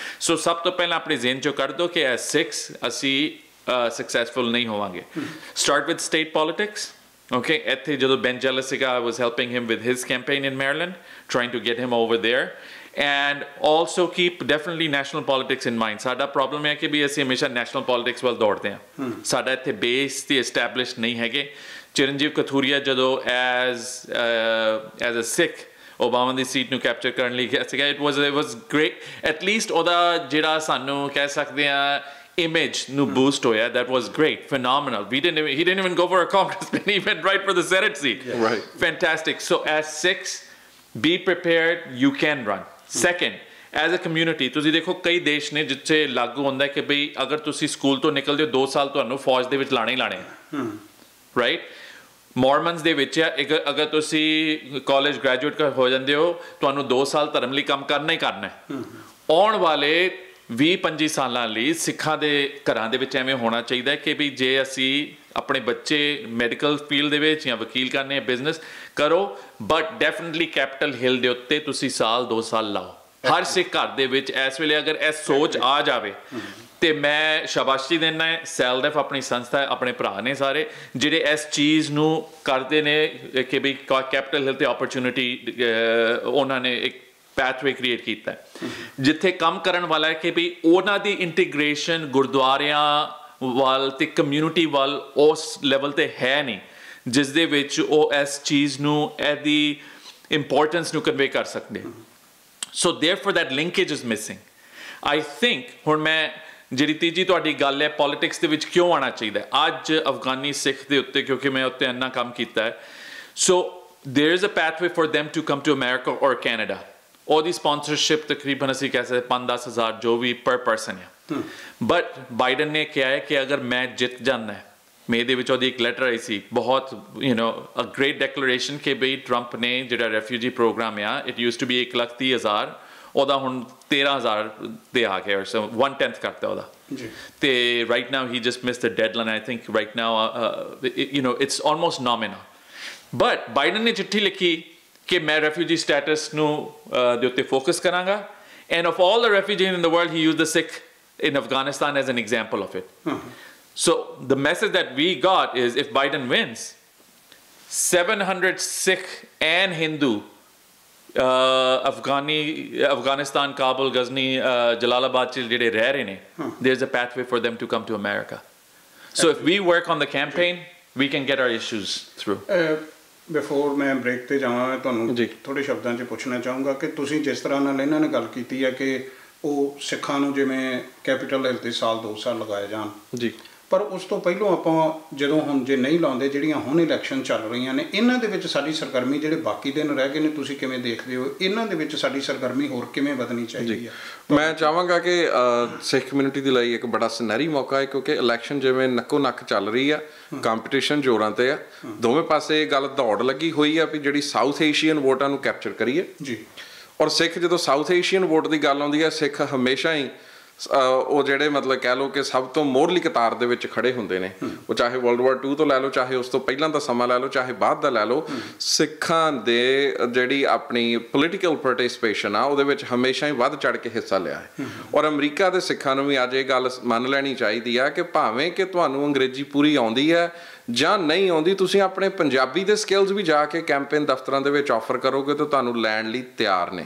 So ਸਭ ਤੋਂ ਪਹਿਲਾਂ ਆਪਣੇ ਜ਼ਿਹਨ 'ਚੋਂ ਕੱਢ ਦਿਓ ਕਿ as Sikhs ਅਸੀਂ successful ਨਹੀਂ ਹੋਵਾਂਗੇ. Start with state politics. Okay, ਇੱਥੇ ਜਦੋਂ Ben Jealous ਸੀਗਾ, I was helping him with his campaign in Maryland, trying to get him over there. and also keep definitely national politics in mind. ਸਾਡਾ problem ਹੈ ਕਿ ਵੀ ਅਸੀਂ ਹਮੇਸ਼ਾ national politics ਵੱਲ ਦੌੜਦੇ ਹਾਂ, ਸਾਡਾ ਇੱਥੇ ਬੇਸ ਤੇ ਐਸਟੈਬਲਿਸ਼ ਨਹੀਂ ਹੈਗੇ। ਚਰਨਜੀਵ ਕਥੂਰੀਆ ਜਦੋਂ as a Sikh Obama the seat ਨੂੰ ਕੈਪਚਰ ਕਰਨ ਲਈ ਗਿਆ ਸੀਗਾ, ਇਟ ਵਾਜ਼ ਗ੍ਰੇਟ। ਐਟਲੀਸਟ ਉਹਦਾ ਜਿਹੜਾ ਸਾਨੂੰ ਕਹਿ ਸਕਦੇ ਹਾਂ image nu boost hoya, that was great, phenomenal. He didn't even go for a congressman, he went right for the Senate seat. Yeah. Right. Fantastic. So as Sikhs, be prepared, you can run. Second, as a community, ਤੁਸੀਂ ਦੇਖੋ ਕਈ ਦੇਸ਼ ਨੇ ਜਿੱਥੇ ਲਾਗੂ ਹੁੰਦਾ ਕਿ ਬਈ ਅਗਰ ਤੁਸੀਂ ਸਕੂਲ ਤੋਂ ਨਿਕਲਦੇ ਹੋ 2 ਸਾਲ ਤੁਹਾਨੂੰ ਫੌਜ ਦੇ ਵਿੱਚ ਲਾਣੇ ਹੀ ਲਾਣੇ ਆ, ਰਾਈਟ। ਮੋਰਮਨਸ ਦੇ ਵਿੱਚ ਅਗਰ ਤੁਸੀਂ ਕਾਲਜ ਗ੍ਰੈਜੂਏਟ ਹੋ ਜਾਂਦੇ ਹੋ ਤੁਹਾਨੂੰ 2 ਸਾਲ ਧਰਮ ਲਈ ਕੰਮ ਕਰਨਾ ਹੀ ਕਰਨਾ ਹੈ। ਆਉਣ ਵਾਲੇ 20-25 ਸਾਲਾਂ ਲਈ ਸਿੱਖਾਂ ਦੇ ਘਰਾਂ ਦੇ ਵਿੱਚ ਐਵੇਂ ਹੋਣਾ ਚਾਹੀਦਾ ਕਿ ਵੀ ਜੇ ਅਸੀਂ ਆਪਣੇ ਬੱਚੇ ਮੈਡੀਕਲ ਫੀਲਡ ਦੇ ਵਿੱਚ ਜਾਂ ਵਕੀਲ ਕਰਨੇ, ਬਿਜ਼ਨਸ ਕਰੋ, ਬਟ ਡੈਫੀਨਿਟਲੀ ਕੈਪੀਟਲ ਹਿੱਲ ਦੇ ਉੱਤੇ ਤੁਸੀਂ 1-2 ਸਾਲ ਲਾਓ। ਹਰ ਸਿੱਖ ਘਰ ਦੇ ਵਿੱਚ ਇਸ ਵੇਲੇ ਅਗਰ ਇਹ ਸੋਚ ਆ ਜਾਵੇ ਤੇ ਮੈਂ ਸ਼ਾਬਾਸ਼ੀ ਦਿੰਦਾ ਹੈ। ਸੈਲਡੈਫ ਆਪਣੀ ਸੰਸਥਾ ਹੈ, ਆਪਣੇ ਭਰਾ ਨੇ ਸਾਰੇ ਜਿਹੜੇ ਇਸ ਚੀਜ਼ ਨੂੰ ਕਰਦੇ ਨੇ ਕਿ ਵੀ ਕੈਪੀਟਲ ਹਿੱਲ ਤੇ ਓਪਰਚੁਨਿਟੀ ਉਹਨਾਂ ਨੇ ਇੱਕ ਪੈਥਵੇ ਕ੍ਰੀਏਟ ਕੀਤਾ ਹੈ ਜਿੱਥੇ ਕੰਮ ਕਰਨ ਵਾਲਾ ਹੈ ਕਿ ਵੀ ਉਹਨਾਂ ਦੀ ਇੰਟੀਗ੍ਰੇਸ਼ਨ ਗੁਰਦੁਆਰਿਆਂ ਵੱਲ ਤੇ ਕਮਿਊਨਿਟੀ ਵੱਲ ਉਸ ਲੈਵਲ ਤੇ ਹੈ ਨਹੀਂ ਜਿਸ ਦੇ ਵਿੱਚ ਉਹ ਇਸ ਚੀਜ਼ ਨੂੰ ਇਹਦੀ ਇੰਪੋਰਟੈਂਸ ਨੂੰ ਕਨਵੇ ਕਰ ਸਕਦੇ। So therefore that linkage is missing. I think ਹੁਣ ਮੈਂ ਜਿਹੜੀ ਤੀਜੀ ਤੁਹਾਡੀ ਗੱਲ ਹੈ ਪੋਲੀਟਿਕਸ ਦੇ ਵਿੱਚ ਕਿਉਂ ਆਉਣਾ ਚਾਹੀਦਾ ਅੱਜ ਅਫਗਾਨੀ ਸਿੱਖ ਦੇ ਉੱਤੇ, ਕਿਉਂਕਿ ਮੈਂ ਉੱਤੇ ਇੰਨਾ ਕੰਮ ਕੀਤਾ ਹੈ। So there is a pathway for them to come to America or Canada। ਉਹਦੀ ਸਪਾਂਸਰਸ਼ਿਪ ਤਕਰੀਬਨ ਅਸੀਂ ਕਹਿ ਸਕਦੇ 5-10 ਹਜ਼ਾਰ ਜੋ ਵੀ ਪਰ ਪਰਸਨ ਹੈ। ਬਟ ਬਾਈਡਨ ਨੇ ਕਿਹਾ ਹੈ ਕਿ ਅਗਰ ਮੈਂ ਜਿੱਤ ਜਾਂਦਾ ਹੈ, ਮੇ ਦੇ ਵਿੱਚ ਉਹਦੀ ਇੱਕ ਲੈਟਰ ਆਈ ਸੀ ਬਹੁਤ ਅ ਗ੍ਰੇਟ ਡੈਕਲੇਰੇਸ਼ਨ ਕਿ ਬਈ ਟਰੰਪ ਨੇ ਜਿਹੜਾ ਰੈਫਿਊਜੀ ਪ੍ਰੋਗਰਾਮ ਆ ਇਟ ਯੂਜ਼ ਟੂ ਬੀ 1,30,000 ਉਹਦਾ ਹੁਣ 13,000 ਤੇ ਆ ਗਿਆ, ਸੋ 1/10 ਕਰਤਾ ਉਹਦਾ। ਤੇ right now he just miss the deadline. I think right now it's almost nominal. But Biden ਨੇ ਚਿੱਠੀ ਲਿਖੀ ਕਿ ਮੈਂ ਰੈਫਿਊਜੀ ਸਟੇਟਸ ਨੂੰ ਦੇ ਉੱਤੇ ਫੋਕਸ ਕਰਾਂਗਾ end of all the refugees in the world he used the Sikh in Afghanistan as an example of it. So the message that we got is if Biden wins, 700 Sikh and Hindu Afghanistan, Kabul, Ghazni, Jalalabad ਜਿਹੜੇ ਰਹਿ ਰਹੇ ਨੇ, there's a pathway for them to come to America. So if we work on the campaign, we can get our issues through. Before ਮੈਂ break ਤੇ ਜਾਵਾਂ ਮੈਂ ਤੁਹਾਨੂੰ ਥੋੜੇ ਸ਼ਬਦਾਂ 'ਚ ਪੁੱਛਣਾ ਚਾਹੂੰਗਾ ਕਿ ਤੁਸੀਂ ਜਿਸ ਤਰ੍ਹਾਂ ਨਾਲ ਇਹਨਾਂ ਨੇ ਗੱਲ ਕੀਤੀ ਹੈ ਕਿ ਉਹ ਸਿੱਖਾਂ ਨੂੰ ਜਿਵੇਂ ਕੈਪੀਟਲ ਹਿੱਲ ਤੇ 1-2 ਸਾਲ ਲਗਾਏ ਜਾਣ ਜੀ, ਪਰ ਉਸ ਤੋਂ ਪਹਿਲਾਂ ਆਪਾਂ ਜਦੋਂ ਹੁਣ ਜੇ ਨਹੀਂ ਲਾਉਂਦੇ ਜਿਹੜੀਆਂ ਹੁਣ ਇਲੈਕਸ਼ਨ ਚੱਲ ਰਹੀਆਂ ਨੇ ਇਹਨਾਂ ਦੇ ਵਿੱਚ ਸਾਡੀ ਸਰਗਰਮੀ ਜਿਹੜੇ ਬਾਕੀ ਦਿਨ ਰਹਿ ਗਏ ਨੇ ਤੁਸੀਂ ਕਿਵੇਂ ਦੇਖਦੇ ਹੋ ਇਹਨਾਂ ਦੇ ਵਿੱਚ ਸਾਡੀ ਸਰਗਰਮੀ ਹੋਰ ਕਿਵੇਂ ਵਧਣੀ ਚਾਹੀਦੀ ਹੈ? ਮੈਂ ਚਾਹਾਂਗਾ ਕਿ ਸਿੱਖ ਕਮਿਊਨਿਟੀ ਦੇ ਲਈ ਇੱਕ ਬੜਾ ਸੁਨਹਿਰੀ ਮੌਕਾ ਹੈ ਕਿਉਂਕਿ ਇਲੈਕਸ਼ਨ ਜਿਵੇਂ ਨੱਕੋ ਨੱਕ ਚੱਲ ਰਹੀ ਆ, ਕੰਪੀਟੀਸ਼ਨ ਜ਼ੋਰਾਂ ਤੇ ਆ, ਦੋਵੇਂ ਪਾਸੇ ਇਹ ਗੱਲ ਦੌੜ ਲੱਗੀ ਹੋਈ ਆ ਵੀ ਜਿਹੜੀ ਸਾਊਥ ਏਸ਼ੀਅਨ ਵੋਟਾਂ ਨੂੰ ਕੈਪਚਰ ਕਰੀਏ ਜੀ। ਔਰ ਸਿੱਖ ਜਦੋਂ ਸਾਊਥ ਏਸ਼ੀਅਨ ਵੋਟ ਦੀ ਗੱਲ ਆਉਂਦੀ ਹੈ ਸਿੱਖ ਹਮੇਸ਼ਾ ਹੀ ਉਹ ਜਿਹੜੇ ਮਤਲਬ ਕਹਿ ਲਓ ਕਿ ਸਭ ਤੋਂ ਮੋਹਰਲੀ ਕਤਾਰ ਦੇ ਵਿੱਚ ਖੜੇ ਹੁੰਦੇ ਨੇ, ਉਹ ਚਾਹੇ ਵਰਲਡ ਵਾਰ 2 ਤੋਂ ਲੈ ਲਓ, ਚਾਹੇ ਉਸ ਤੋਂ ਪਹਿਲਾਂ ਦਾ ਸਮਾਂ ਲੈ ਲਓ, ਚਾਹੇ ਬਾਅਦ ਦਾ ਲੈ ਲਓ। ਸਿੱਖਾਂ ਦੇ ਜਿਹੜੀ ਆਪਣੀ ਪੋਲੀਟੀਕਲ ਪਾਰਟਿਸਿਪੇਸ਼ਨ ਆ ਉਹਦੇ ਵਿੱਚ ਹਮੇਸ਼ਾ ਹੀ ਵੱਧ ਚੜ੍ਹ ਕੇ ਹਿੱਸਾ ਲਿਆ ਹੈ। ਔਰ ਅਮਰੀਕਾ ਦੇ ਸਿੱਖਾਂ ਨੂੰ ਵੀ ਅੱਜ ਇਹ ਗੱਲ ਮੰਨ ਲੈਣੀ ਚਾਹੀਦੀ ਆ ਕਿ ਭਾਵੇਂ ਕਿ ਤੁਹਾਨੂੰ ਅੰਗਰੇਜ਼ੀ ਪੂਰੀ ਆਉਂਦੀ ਹੈ ਜਾਂ ਨਹੀਂ ਆਉਂਦੀ, ਤੁਸੀਂ ਆਪਣੇ ਪੰਜਾਬੀ ਦੇ ਸਕਿੱਲਸ ਵੀ ਜਾ ਕੇ ਕੈਂਪੇਨ ਦਫ਼ਤਰਾਂ ਦੇ ਵਿੱਚ ਆਫਰ ਕਰੋਗੇ ਤਾਂ ਤੁਹਾਨੂੰ ਲੈਣ ਲਈ ਤਿਆਰ ਨੇ।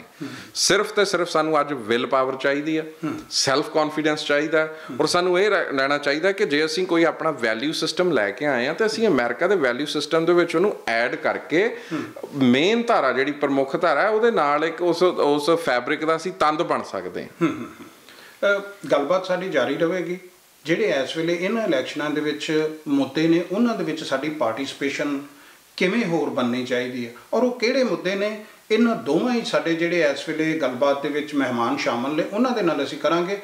ਸਿਰਫ ਤੇ ਸਿਰਫ ਸਾਨੂੰ ਅੱਜ ਵਿਲ ਪਾਵਰ ਚਾਹੀਦੀ ਆ, ਸੈਲਫ ਕੌਨਫੀਡੈਂਸ ਚਾਹੀਦਾ, ਔਰ ਸਾਨੂੰ ਇਹ ਲੈਣਾ ਚਾਹੀਦਾ ਕਿ ਜੇ ਅਸੀਂ ਕੋਈ ਆਪਣਾ ਵੈਲਿਊ ਸਿਸਟਮ ਲੈ ਕੇ ਆਏ ਹਾਂ ਤਾਂ ਅਸੀਂ ਅਮਰੀਕਾ ਦੇ ਵੈਲਿਊ ਸਿਸਟਮ ਦੇ ਵਿੱਚ ਉਹਨੂੰ ਐਡ ਕਰਕੇ ਮੇਨ ਧਾਰਾ ਜਿਹੜੀ ਪ੍ਰਮੁੱਖ ਧਾਰਾ ਹੈ ਉਹਦੇ ਨਾਲ ਇੱਕ ਉਸ ਫੈਬਰਿਕ ਦਾ ਅਸੀਂ ਤੰਦ ਬਣ ਸਕਦੇ ਹਾਂ। ਗੱਲਬਾਤ ਸਾਡੀ ਜਾਰੀ ਰਹੇਗੀ। ਜਿਹੜੇ ਇਸ ਵੇਲੇ ਇਹਨਾਂ ਇਲੈਕਸ਼ਨਾਂ ਦੇ ਵਿੱਚ ਮੁੱਦੇ ਨੇ ਉਹਨਾਂ ਦੇ ਵਿੱਚ ਸਾਡੀ ਪਾਰਟਿਸਿਪੇਸ਼ਨ ਕਿਵੇਂ ਹੋਰ ਬਣਨੀ ਚਾਹੀਦੀ ਹੈ ਔਰ ਉਹ ਕਿਹੜੇ ਮੁੱਦੇ ਨੇ, ਇਹਨਾਂ ਦੋਵਾਂ ਹੀ ਸਾਡੇ ਜਿਹੜੇ ਇਸ ਵੇਲੇ ਗੱਲਬਾਤ ਦੇ ਵਿੱਚ ਮਹਿਮਾਨ ਸ਼ਾਮਲ ਨੇ ਉਹਨਾਂ ਦੇ ਨਾਲ ਅਸੀਂ ਕਰਾਂਗੇ।